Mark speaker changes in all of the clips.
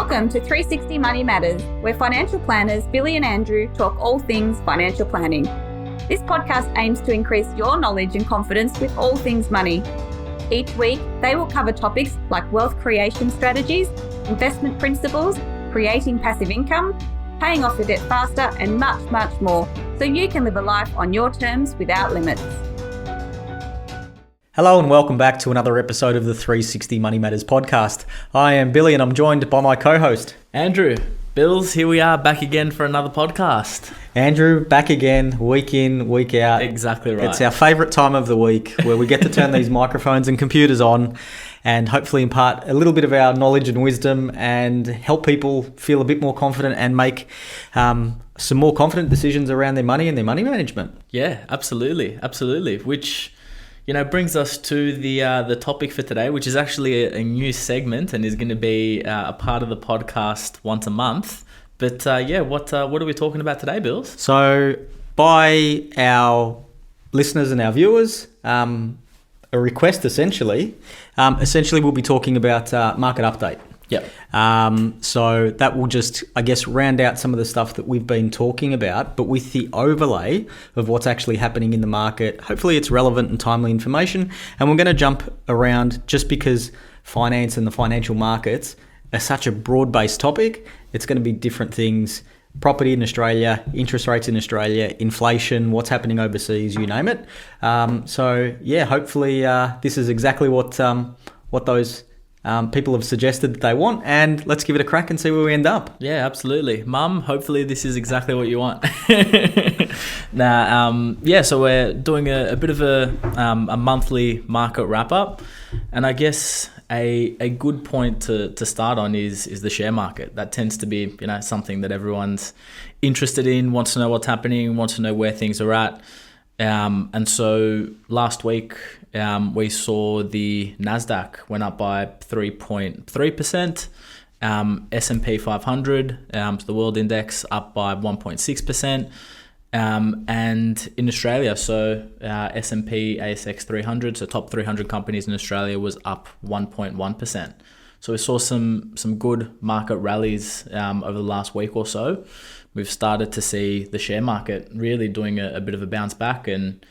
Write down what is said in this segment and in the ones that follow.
Speaker 1: Welcome to 360 Money Matters, where financial planners Billy and Andrew talk all things financial planning. This podcast aims to increase your knowledge and confidence with all things money. Each week, they will cover topics like wealth creation strategies, investment principles, creating passive income, paying off your debt faster, and much, much more, so you can live a life on your terms without limits.
Speaker 2: Hello and welcome back to another episode of the 360 Money Matters podcast. I am Billy and I'm joined by my co-host,
Speaker 3: Andrew. Bills, here we are back again for another podcast.
Speaker 2: Andrew, back again, week in, week out.
Speaker 3: Exactly right.
Speaker 2: It's our favourite time of the week where we get to turn these microphones and computers on and hopefully impart a little bit of our knowledge and wisdom and help people feel a bit more confident and make some more confident decisions around their money and their money management.
Speaker 3: Yeah, absolutely. Which, brings us to the topic for today, which is actually a new segment and is going to be a part of the podcast once a month. But what are we talking about today, Bills?
Speaker 2: So by our listeners and our viewers, a request essentially we'll be talking about market update.
Speaker 3: Yep.
Speaker 2: So that will just, I guess, round out some of the stuff that we've been talking about, but with the overlay of what's actually happening in the market. Hopefully it's relevant and timely information. And we're going to jump around just because finance and the financial markets are such a broad-based topic. It's going to be different things: property in Australia, interest rates in Australia, inflation, what's happening overseas, you name it. Hopefully this is exactly what those people have suggested that they want, and let's give it a crack and see where we end up.
Speaker 3: Yeah, absolutely. Mum, hopefully this is exactly what you want. So we're doing a bit of a monthly market wrap-up, and I guess a good point to start on is the share market. That tends to be something that everyone's interested in, wants to know what's happening, wants to know where things are at. And so last week we saw the Nasdaq went up by 3.3%, S&P 500, so the world index up by 1.6%, and in Australia, so S&P ASX 300, so top 300 companies in Australia, was up 1.1%. So we saw some good market rallies over the last week or so. We've started to see the share market really doing a bit of a bounce back. And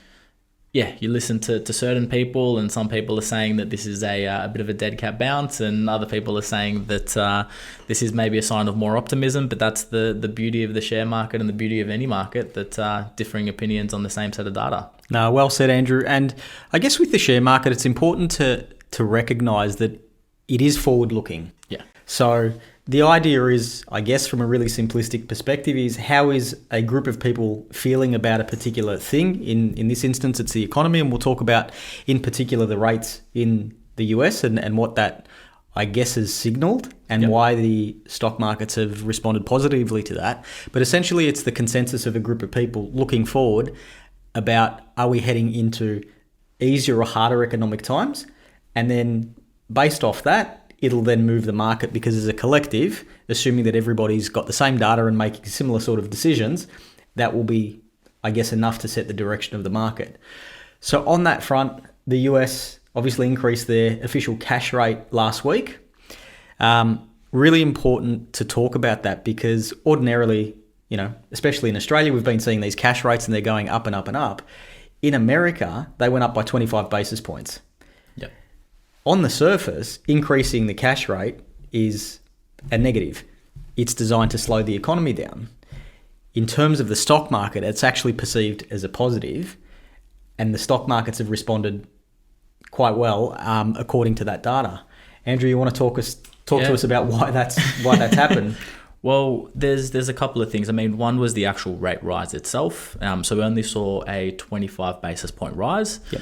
Speaker 3: yeah, you listen to certain people, and some people are saying that this is a bit of a dead cat bounce, and other people are saying that this is maybe a sign of more optimism. But that's the beauty of the share market and the beauty of any market, that differing opinions on the same set of data.
Speaker 2: No, well said, Andrew. And I guess with the share market, it's important to recognise that it is forward-looking.
Speaker 3: Yeah.
Speaker 2: So the idea is, I guess, from a really simplistic perspective, is how is a group of people feeling about a particular thing? In this instance, it's the economy, and we'll talk about, in particular, the rates in the US and what that, I guess, has signalled and why the stock markets have responded positively to that. But essentially, it's the consensus of a group of people looking forward about, are we heading into easier or harder economic times? And then based off that, it'll then move the market, because as a collective, assuming that everybody's got the same data and making similar sort of decisions, that will be, I guess, enough to set the direction of the market. So on that front, the US obviously increased their official cash rate last week. Really important to talk about that, because ordinarily, especially in Australia, we've been seeing these cash rates and they're going up and up and up. In America, they went up by 25 basis points. On the surface, increasing the cash rate is a negative. It's designed to slow the economy down. In terms of the stock market, it's actually perceived as a positive, and the stock markets have responded quite well according to that data. Andrew, you want to talk to us about why that's happened?
Speaker 3: Well, there's a couple of things. I mean, one was the actual rate rise itself. So we only saw a 25 basis point rise.
Speaker 2: Yep.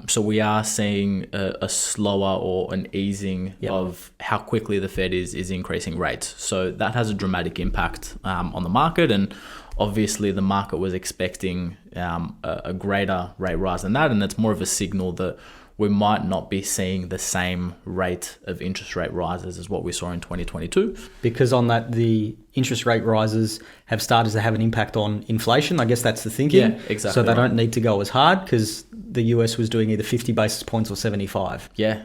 Speaker 3: So we are seeing a slower or an easing of how quickly the Fed is increasing rates. So that has a dramatic impact on the market, and obviously the market was expecting a greater rate rise than that, and it's more of a signal that we might not be seeing the same rate of interest rate rises as what we saw in 2022.
Speaker 2: Because on that, the interest rate rises have started to have an impact on inflation. I guess that's the thinking.
Speaker 3: Yeah, exactly.
Speaker 2: So they don't need to go as hard, because the US was doing either 50 basis points or 75.
Speaker 3: Yeah.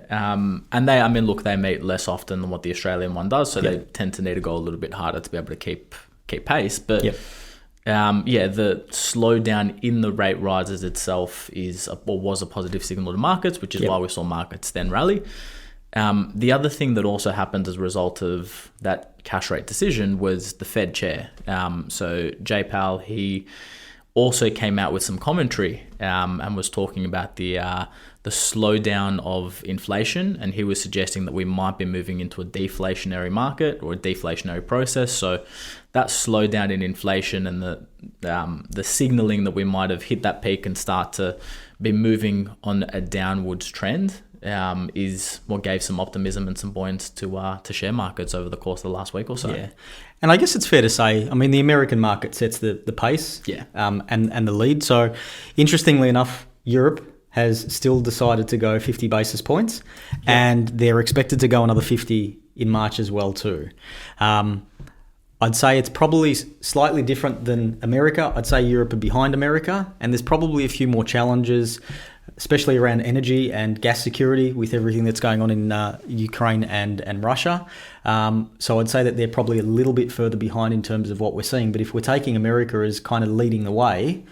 Speaker 3: And they meet less often than what the Australian one does, so they tend to need to go a little bit harder to be able to keep pace. But the slowdown in the rate rises itself was a positive signal to markets, which is why we saw markets then rally. The other thing that also happened as a result of that cash rate decision was the Fed chair. So Jay Powell, he also came out with some commentary and was talking about the slowdown of inflation, and he was suggesting that we might be moving into a deflationary market or a deflationary process. So that slowdown in inflation and the signaling that we might have hit that peak and start to be moving on a downwards trend is what gave some optimism and some buoyance to share markets over the course of the last week or so.
Speaker 2: Yeah. And I guess it's fair to say, I mean, the American market sets the pace and the lead. So interestingly enough, Europe has still decided to go 50 basis points and they're expected to go another 50 in March as well too. I'd say it's probably slightly different than America. I'd say Europe are behind America, and there's probably a few more challenges, especially around energy and gas security with everything that's going on in Ukraine and Russia. So I'd say that they're probably a little bit further behind in terms of what we're seeing. But if we're taking America as kind of leading the way,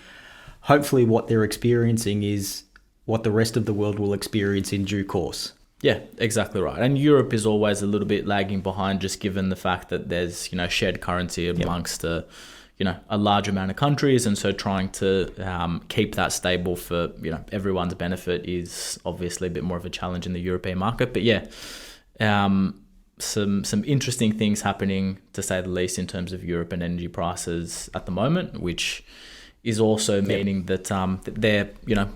Speaker 2: hopefully what they're experiencing is what the rest of the world will experience in due course.
Speaker 3: Yeah, exactly right. And Europe is always a little bit lagging behind, just given the fact that there's, shared currency amongst a large amount of countries. And so trying to keep that stable for, everyone's benefit is obviously a bit more of a challenge in the European market. But some interesting things happening, to say the least, in terms of Europe and energy prices at the moment, which is also meaning that they're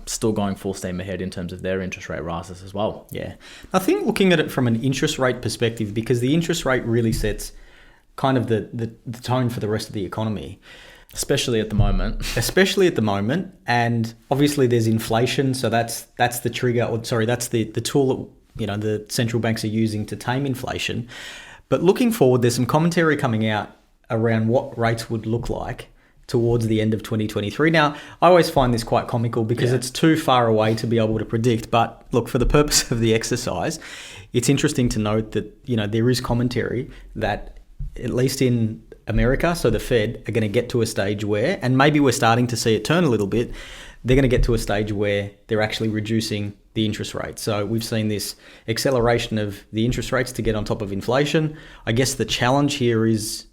Speaker 3: still going full steam ahead in terms of their interest rate rises as well.
Speaker 2: Yeah, I think looking at it from an interest rate perspective, because the interest rate really sets kind of the tone for the rest of the economy.
Speaker 3: Especially at the moment. And obviously there's inflation, so that's the trigger, that's the tool that the central banks are using to tame inflation. But looking forward, there's some commentary coming out around what rates would look like towards the end of 2023. Now, I always find this quite comical because it's too far away to be able to predict. But look, for the purpose of the exercise, it's interesting to note that, there is commentary that at least in America, so the Fed are going to get to a stage where, and maybe we're starting to see it turn a little bit, they're going to get to a stage where they're actually reducing the interest rate. So we've seen this acceleration of the interest rates to get on top of inflation. I guess the challenge here is,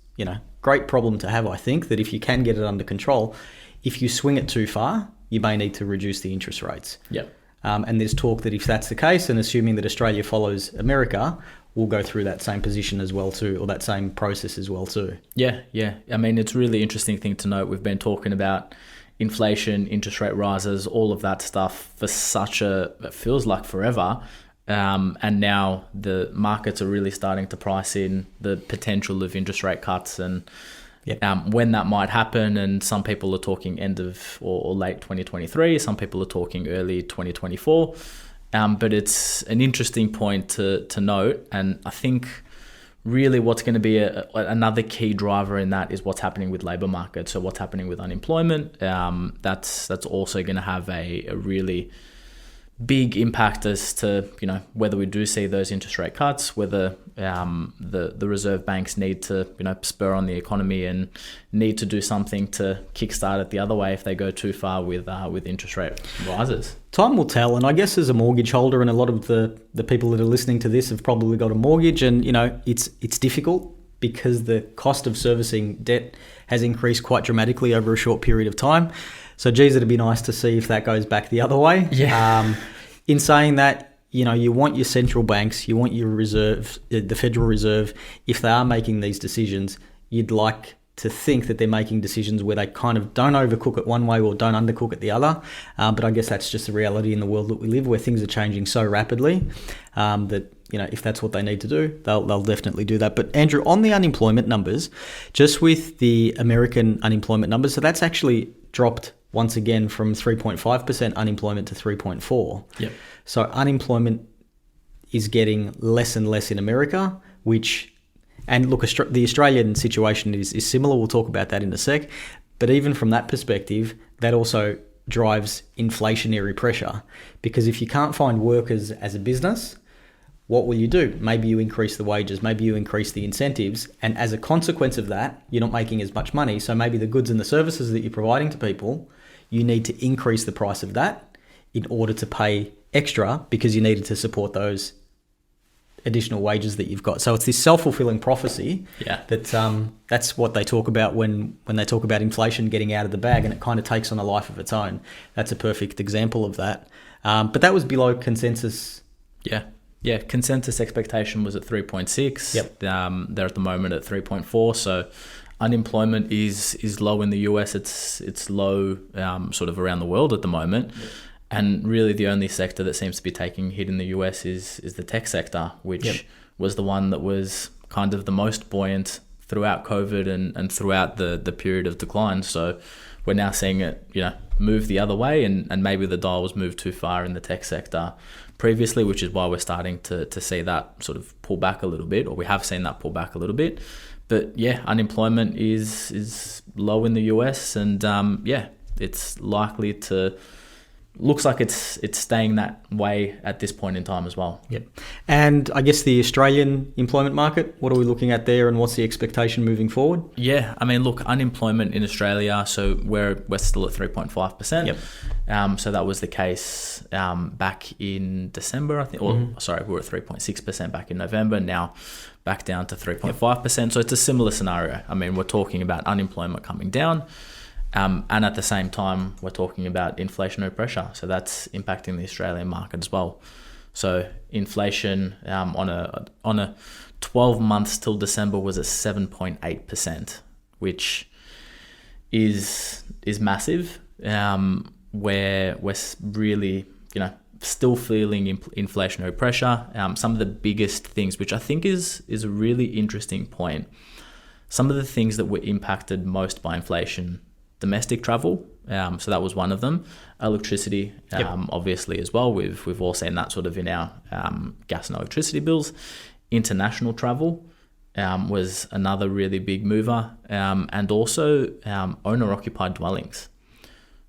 Speaker 3: great problem to have, I think, that if you can get it under control, if you swing it too far, you may need to reduce the interest rates. Yep.
Speaker 2: And there's talk that if that's the case, and assuming that Australia follows America, we'll go through that same position as well too, or that same process as well too.
Speaker 3: Yeah. I mean, it's a really interesting thing to note. We've been talking about inflation, interest rate rises, all of that stuff for it feels like forever. And now the markets are really starting to price in the potential of interest rate cuts and when that might happen. And some people are talking end of or late 2023. Some people are talking early 2024. But it's an interesting point to note. And I think really what's going to be another key driver in that is what's happening with labour market. So what's happening with unemployment. That's also going to have a really big impact as to whether we do see those interest rate cuts, whether the reserve banks need to spur on the economy and need to do something to kickstart it the other way if they go too far with interest rate rises.
Speaker 2: Time will tell, and I guess as a mortgage holder, and a lot of the people that are listening to this have probably got a mortgage, and it's difficult because the cost of servicing debt has increased quite dramatically over a short period of time. So, geez, it'd be nice to see if that goes back the other way.
Speaker 3: Yeah.
Speaker 2: In saying that, you want your central banks, you want your reserve, the Federal Reserve, if they are making these decisions, you'd like to think that they're making decisions where they kind of don't overcook it one way or don't undercook it the other. But I guess that's just the reality in the world that we live, where things are changing so rapidly that, if that's what they need to do, they'll definitely do that. But Andrew, on the unemployment numbers, just with the American unemployment numbers, so that's actually dropped once again from 3.5% unemployment to 3.4%.
Speaker 3: Yep.
Speaker 2: So unemployment is getting less and less in America, and look, the Australian situation is similar. We'll talk about that in a sec. But even from that perspective, that also drives inflationary pressure, because if you can't find workers as a business, what will you do? Maybe you increase the wages, maybe you increase the incentives, and as a consequence of that, you're not making as much money. So maybe the goods and the services that you're providing to people, you need to increase the price of that in order to pay extra because you needed to support those additional wages that you've got. So it's this self-fulfilling prophecy that's what they talk about when they talk about inflation getting out of the bag, and it kind of takes on a life of its own. That's a perfect example of that. But that was below consensus.
Speaker 3: Yeah, consensus expectation was at 3.6.
Speaker 2: Yep.
Speaker 3: They're at the moment at 3.4. So unemployment is low in the US. It's low sort of around the world at the moment. Yep. And really the only sector that seems to be taking a hit in the US is the tech sector, which was the one that was kind of the most buoyant throughout COVID and throughout the period of decline. So we're now seeing it, move the other way, and maybe the dial was moved too far in the tech sector previously, which is why we're starting to see that sort of pull back a little bit, or we have seen that pull back a little bit. But yeah, unemployment is low in the US, and it's likely to... Looks like it's staying that way at this point in time as well.
Speaker 2: Yep. And I guess the Australian employment market, what are we looking at there, and what's the expectation moving forward?
Speaker 3: Yeah, I mean, look, unemployment in Australia, so we're still at 3.5%.
Speaker 2: Yep.
Speaker 3: So that was the case back in December, I think. Or sorry, we were at 3.6% back in November. Now back down to 3.5%. So it's a similar scenario. I mean, we're talking about unemployment coming down. And at the same time, we're talking about inflationary pressure. So that's impacting the Australian market as well. So inflation on a 12 months till December was at 7.8%, which is massive. Where we're really, still feeling inflationary pressure. Some of the biggest things, which I think is a really interesting point, some of the things that were impacted most by inflation: domestic travel, so that was one of them. Electricity, obviously as well. We've all seen that sort of in our gas and electricity bills. International travel was another really big mover, and also owner-occupied dwellings.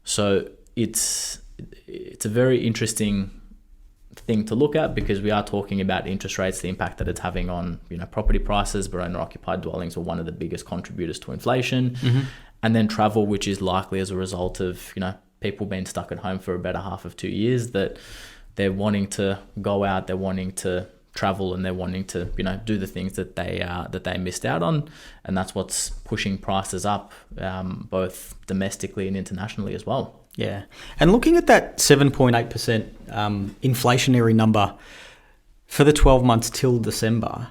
Speaker 3: So it's a very interesting thing to look at, because we are talking about interest rates, the impact that it's having on property prices, but owner-occupied dwellings were one of the biggest contributors to inflation. Mm-hmm. And then travel, which is likely as a result of, people being stuck at home for a better half of 2 years, that they're wanting to go out, they're wanting to travel, and they're wanting to, do the things that they missed out on. And that's what's pushing prices up, both domestically and internationally as well.
Speaker 2: Yeah. And looking at that 7.8% inflationary number for the 12 months till December,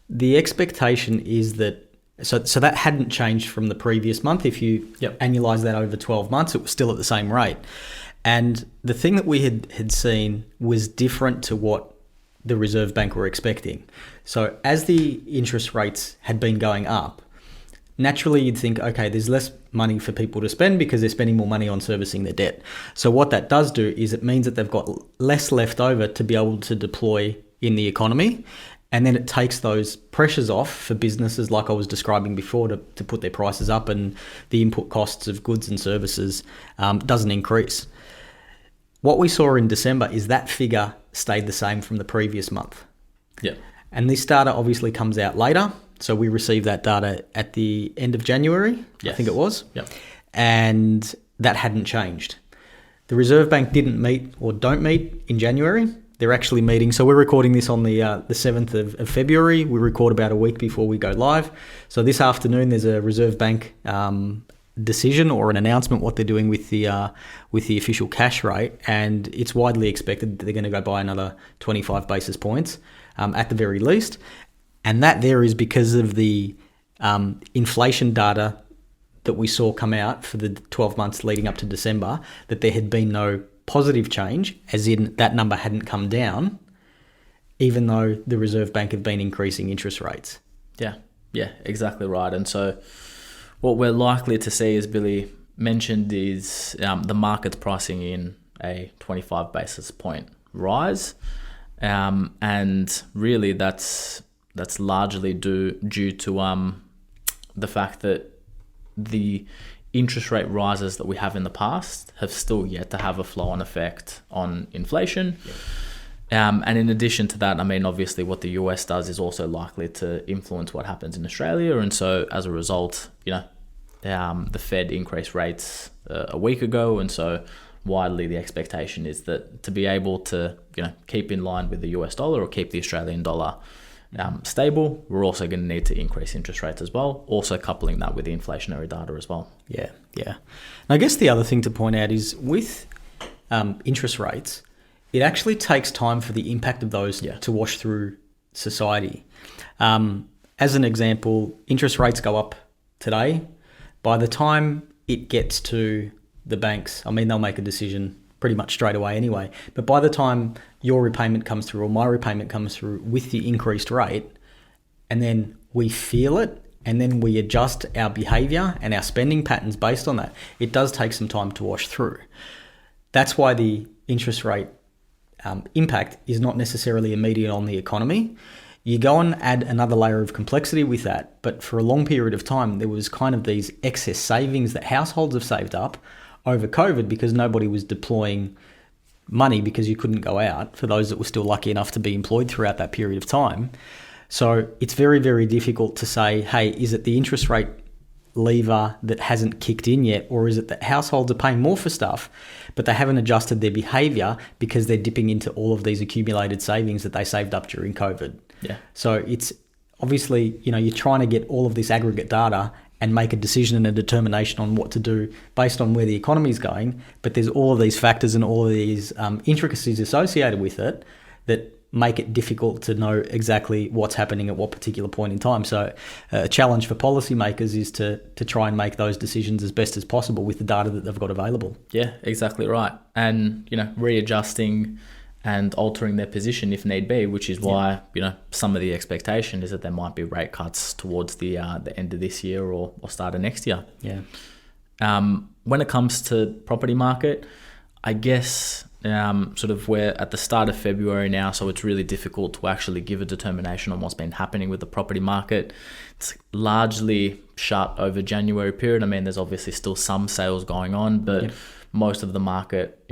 Speaker 2: the expectation is that So that hadn't changed from the previous month. If you annualize that over 12 months, it was still at the same rate. And the thing that we had seen was different to what the Reserve Bank were expecting. So as the interest rates had been going up, naturally you'd think, okay, there's less money for people to spend because they're spending more money on servicing their debt. So what that does do is it means that they've got less left over to be able to deploy in the economy. And then it takes those pressures off for businesses, like I was describing before, to put their prices up, and the input costs of goods and services doesn't increase. What we saw in December is that figure stayed the same from the previous month.
Speaker 3: Yeah.
Speaker 2: And this data obviously comes out later. So we received that data at the end of January, I think it was.
Speaker 3: Yep.
Speaker 2: And that hadn't changed. The Reserve Bank didn't meet, or don't meet, in January. They're actually meeting. So we're recording this on the 7th of February. We record about a week before we go live. So this afternoon, there's a Reserve Bank decision or an announcement what they're doing with the official cash rate, and it's widely expected that they're going to go by another 25 basis points at the very least. And that there is because of the inflation data that we saw come out for the 12 months leading up to December, that there had been no positive change, as in that number hadn't come down, even though the Reserve Bank have been increasing interest rates.
Speaker 3: Yeah, exactly right. And so what we're likely to see, as Billy mentioned, is the market's pricing in a 25 basis point rise. And really that's largely due to the fact that the interest rate rises that we have in the past have still yet to have a flow-on effect on inflation. And in addition to that, I mean, obviously what the US does is also likely to influence what happens in Australia. And so as a result, the Fed increased rates a week ago. And so widely the expectation is that to be able to, keep in line with the US dollar or keep the Australian dollar stable, we're also going to need to increase interest rates as well, also coupling that with the inflationary data as well.
Speaker 2: Yeah. And I guess the other thing to point out is with interest rates, it actually takes time for the impact of those to wash through society. As an example, interest rates go up today. By the time it gets to the banks, I mean, they'll make a decision pretty much straight away anyway. But by the time your repayment comes through or my repayment comes through with the increased rate, and then we feel it, and then we adjust our behaviour and our spending patterns based on that, it does take some time to wash through. That's why the interest rate impact is not necessarily immediate on the economy. You go and add another layer of complexity with that, but for a long period of time, there was kind of these excess savings that households have saved up over COVID because nobody was deploying money because you couldn't go out for those that were still lucky enough to be employed throughout that period of time. So it's very, very difficult to say, hey, is it the interest rate lever that hasn't kicked in yet, or is it that households are paying more for stuff but they haven't adjusted their behaviour because they're dipping into all of these accumulated savings that they saved up during COVID? So it's obviously, you're trying to get all of this aggregate data and make a decision and a determination on what to do based on where the economy is going, but there's all of these factors and all of these intricacies associated with it that make it difficult to know exactly what's happening at what particular point in time. So a challenge for policymakers is to try and make those decisions as best as possible with the data that they've got available.
Speaker 3: Yeah, exactly right. And, readjusting and altering their position if need be, which is why, some of the expectation is that there might be rate cuts towards the end of this year or start of next year. When it comes to property market, I guess we're at the start of February now, so it's really difficult to actually give a determination on what's been happening with the property market. It's largely shut over January period. I mean, there's obviously still some sales going on, but most of the market,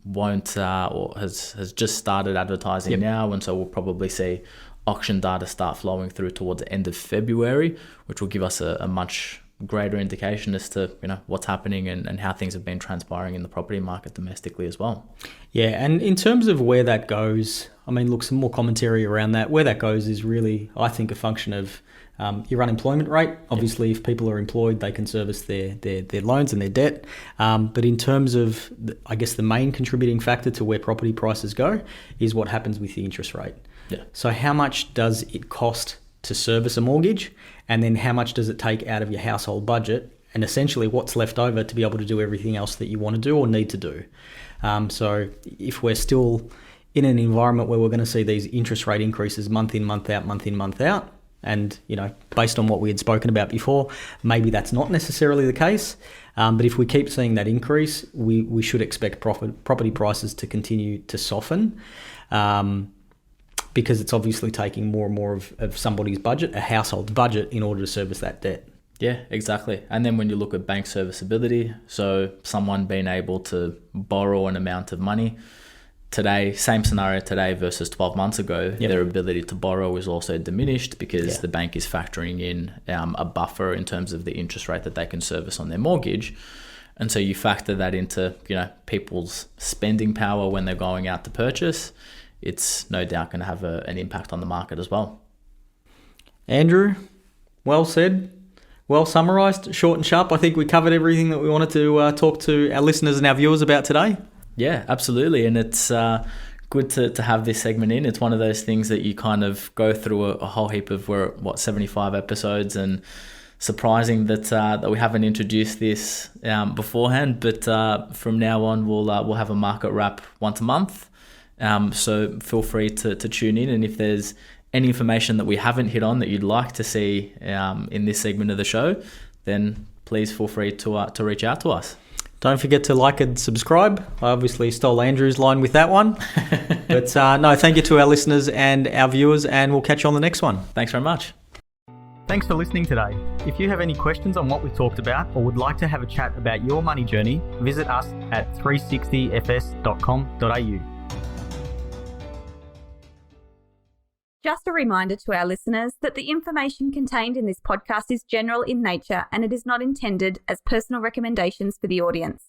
Speaker 3: won't or has just started advertising now, and so we'll probably see auction data start flowing through towards the end of February, which will give us a much greater indication as to what's happening and how things have been transpiring in the property market domestically as well. And in terms of where that goes, I mean, look, some more commentary around that. Where that goes is really, I think, a function of your unemployment rate. Obviously, if people are employed, they can service their loans and their debt. But in terms of, I guess, the main contributing factor to where property prices go is what happens with the interest rate. So how much does it cost to service a mortgage? And then how much does it take out of your household budget? And essentially what's left over to be able to do everything else that you want to do or need to do. So if we're still in an environment where we're going to see these interest rate increases month in, month out, and, based on what we had spoken about before, maybe that's not necessarily the case. But if we keep seeing that increase, we should expect property prices to continue to soften. Because it's obviously taking more and more of somebody's budget, a household's budget, in order to service that debt. Yeah, exactly. And then when you look at bank serviceability, so someone being able to borrow an amount of money today, same scenario today versus 12 months ago, their ability to borrow is also diminished because the bank is factoring in a buffer in terms of the interest rate that they can service on their mortgage. And so you factor that into, people's spending power when they're going out to purchase. It's no doubt going to have an impact on the market as well. Andrew, well said, well summarised, short and sharp. I think we covered everything that we wanted to talk to our listeners and our viewers about today. Yeah, absolutely. And it's good to have this segment in. It's one of those things that you kind of go through a whole heap of, 75 episodes, and surprising that we haven't introduced this beforehand. But from now on, we'll have a market wrap once a month. So feel free to tune in, and if there's any information that we haven't hit on that you'd like to see in this segment of the show, then please feel free to reach out to us. Don't forget to like and subscribe. I obviously stole Andrew's line with that one. But no, thank you to our listeners and our viewers, and we'll catch you on the next one. Thanks very much.
Speaker 2: Thanks for listening today. If you have any questions on what we've talked about or would like to have a chat about your money journey, visit us at 360fs.com.au.
Speaker 1: Just a reminder to our listeners that the information contained in this podcast is general in nature and it is not intended as personal recommendations for the audience.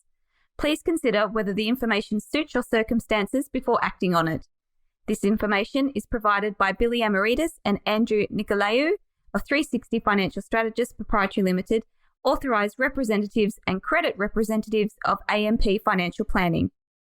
Speaker 1: Please consider whether the information suits your circumstances before acting on it. This information is provided by Billy Amiridis and Andrew Nicolaou of 360 Financial Strategists Pty Ltd, authorized representatives and credit representatives of AMP Financial Planning.